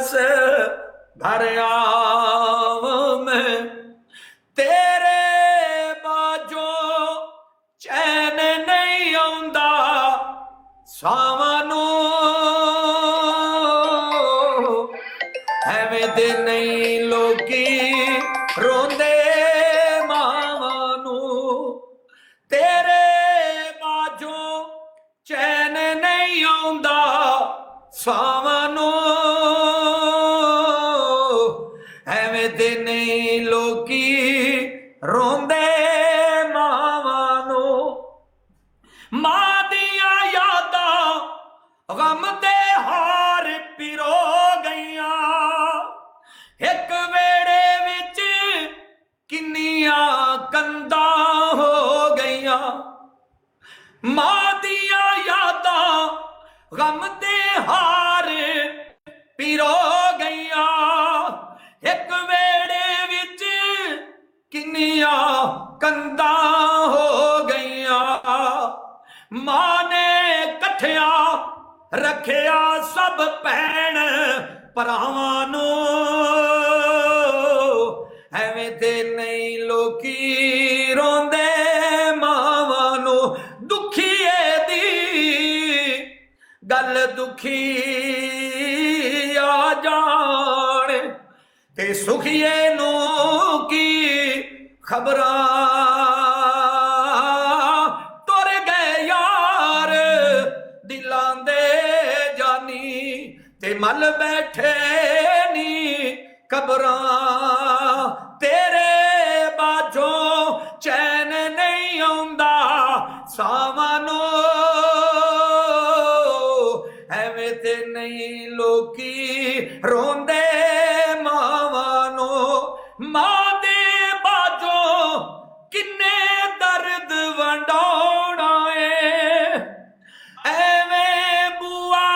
रस भर आऊं मैं, तेरे बाजो चैन नहीं आउंदा सावां नूं, ਐਵੇਂ ਦੇ ਨਹੀਂ ਲੋਕੀ ਰੋਂਦੇ ਮਾਵਾਂ ਨੂੰ, ਤੇਰੇ ਬਾਝੋਂ ਚੈਨ ਨਹੀਂ ਆਉਂਦਾ ਸਾਵਾਂ ਨੂੰ, ਐਵੇਂ ਦੇ ਨਹੀਂ ਲੋਕੀ ਰੋਂਦੇ ਮਾਵਾਂ ਨੂੰ। ਮਾਂ ਦੀਆਂ ਯਾਦਾਂ ਗਮ ਦੇ ਹਾਰ ਪਿਰੋ ਗਈਆਂ, ਇੱਕ ਵੇੜੇ ਵਿੱਚ ਕਿੰਨੀਆਂ ਕੰਧਾਂ ਹੋ ਗਈਆਂ। ਮਾਂ ਦੀਆਂ ਯਾਦਾਂ ਗਮ ਦੇ ਹਾਰ ਪਿਰੋ ਗਈਆਂ, ਇੱਕ ਵੇੜੇ ਵਿੱਚ ਕਿੰਨੀਆਂ ਕੰਧਾਂ ਹੋ ਗਈਆਂ। ਮਾਂ ਨੇ ਇਕੱਠਿਆਂ ਰੱਖਿਆ ਸਭ ਭੈਣ ਭਰਾਵਾਂ ਨੂੰ, ਐਵੇਂ ਦੇ ਨਹੀਂ ਲੋਕੀ ਰੋਂਦੇ ਮਾਵਾਂ ਨੂੰ। ਦੁਖੀਏ ਦੀ ਗੱਲ ਦੁਖੀ ਆ ਜਾਣ, ਤੇ ਸੁਖੀਏ ਨੂੰ ਕੀ ਖਬਰਾਂ, ਤੁਰ ਗਏ ਯਾਰ ਦਿਲਾਂ ਦੇ ਜਾਨੀ, ਤੇ ਮਲ ਬੈਠੇ ਨੀ ਕਬਰਾਂ, ਤੇਰੇ ਬਾਝੋਂ ਚੈਨ ਨਹੀਂ ਆਉਂਦਾ ਸਾਵਾਂ ਨੂੰ, ਐਵੇਂ ਤੇ ਨਹੀਂ ਲੋਕੀ ਰੋਂਦੇ ਮਾਵਾਂ ਨੂੰ। ਮਾਂ ਦੇ ਬਾਝੋਂ ਕਿੰਨੇ ਦਰਦ ਵੰਡਾਉਣਾ ਏ, ਐਵੇਂ ਬੂਆ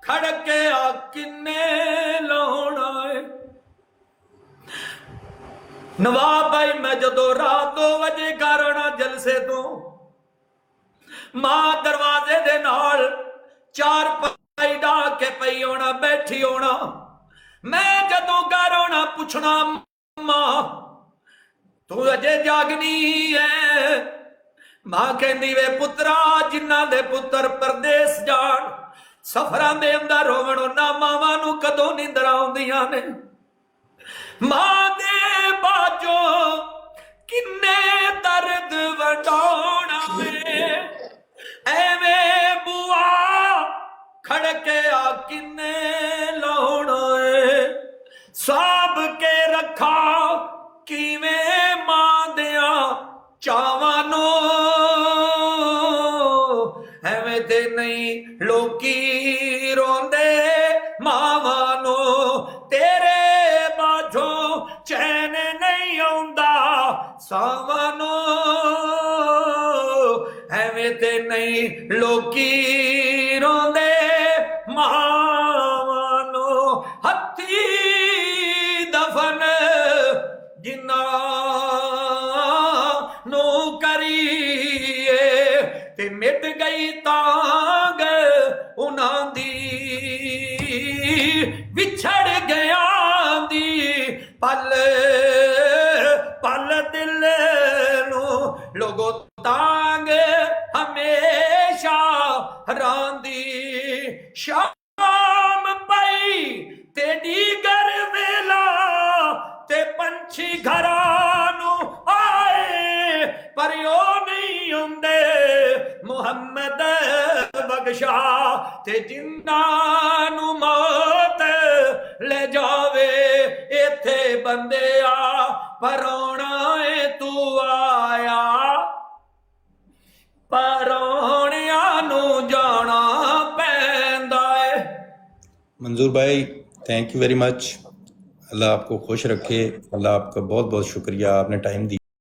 ਖੜਕਿਆ ਕਿੰਨੇ ਲਾਉਣਾ ਏ। ਨਵਾਬ ਭਾਈ ਮੈਂ ਜਦੋਂ ਰਾਤ 2 ਵਜੇ ਘਰ ਆਉਣਾ ਜਲਸੇ ਤੋਂ, ਮਾਂ ਦਰਵਾਜ਼ੇ ਦੇ ਨਾਲ ਚਾਰ ਪਾਈ ਢਾ ਕੇ ਪਈ ਹੋਣਾ, ਬੈਠੀ ਹੋਣਾ। ਮੈਂ ਜਦੋਂ ਘਰ ਆਉਣਾ ਪੁੱਛਣਾ, ਮਾਂ ਤੂੰ ਅਜੇ ਜਾਗਨੀ ਐ? ਮਾਂ ਕਹਿੰਦੀ ਵੇ ਪੁੱਤਰਾ, ਜਿਨ੍ਹਾਂ ਦੇ ਪੁੱਤਰ ਪਰਦੇਸ ਜਾਣ ਸਫਰਾਂ ਦੇ ਅੰਦਰ ਹੋਵਣ, ਉਹਨਾਂ ਮਾਵਾਂ ਨੂੰ ਕਦੋਂ ਨੀਂਦਰ ਆਉਂਦੀਆਂ ਨੇ। ਮਾਂ ਦੇ ਬਾਝੋਂ ਕਿੰਨੇ ਦਰਦ ਵੰਡਾਉਣਾ ਵੇ, ਐਵੇਂ ਬੂਆ ਖੜਕਿਆ ਕਿੰਨੇ ਲਾਉਣਾ ਏ। ਸਾਂਭ ਕੇ ਰੱਖਾ ਕਿਵੇਂ ਮਾਂ ਦਿਆਂ ਚਾਵਾਂ ਨੂੰ, ਐਵੇਂ ਤੇ ਨਹੀਂ ਲੋਕੀ ਰੋਂਦੇ ਮਾਵਾਂ ਨੂੰ, ਤੇਰੇ ਬਾਝੋਂ ਚੈਨ ਨਹੀਂ ਆਉਂਦਾ ਸਾਵਾਂ ਨੂੰ, ਐਵੇਂ ਤੇ ਨਹੀਂ ਲੋਕੀ ਰੋਂਦੇ ਮਾਵਾਂ ਨੂੰ। ਹੱਥੀ ਦਫਨ ਜਿਨ੍ਹਾਂ ਨੂੰ ਕਰੀਏ, ਤੇ ਮਿਟ ਗਈ ਤਾਂਗ ਉਹਨਾਂ ਦੀ, ਵਿਛੜ ਗਿਆਂ ਦੀ ਪਲ ਪਲ ਦਿਲ ਨੂੰ ਲੋਗੋ ਤਾਂਗ ਹਮੇਸ਼ਾ ਰਾਂਦੀ। ਸ਼ਾਮ ਪਈ ਤੇ ਡੀਗਰ ਵੇਲਾ, ਤੇ ਪੰਛੀ ਘਰਾਂ ਨੂੰ ਆਏ, ਪਰ ਉਹ ਨਹੀਂ ਹੁੰਦੇ ਮੁਹੰਮਦ ਬਖਸ਼ਾ, ਤੇ ਜਿਨ੍ਹਾਂ ਨੂੰ ਮੌਤ ਲੈ ਜਾਵੇ ਇੱਥੇ ਬੰਦਿਆ, ਪਰੋਣਾ ਏ ਤੂੰ ਆਇਆ, ਪਰੋਣਿਆਂ ਨੂੰ ਜਾਣਾ ਪੈਂਦਾ ਏ। मंजूर भाई, थैंक यू वेरी मच। अल्लाह आपको खुश रखे। अल्लाह आपका बहुत बहुत शुक्रिया, आपने टाइम दिया।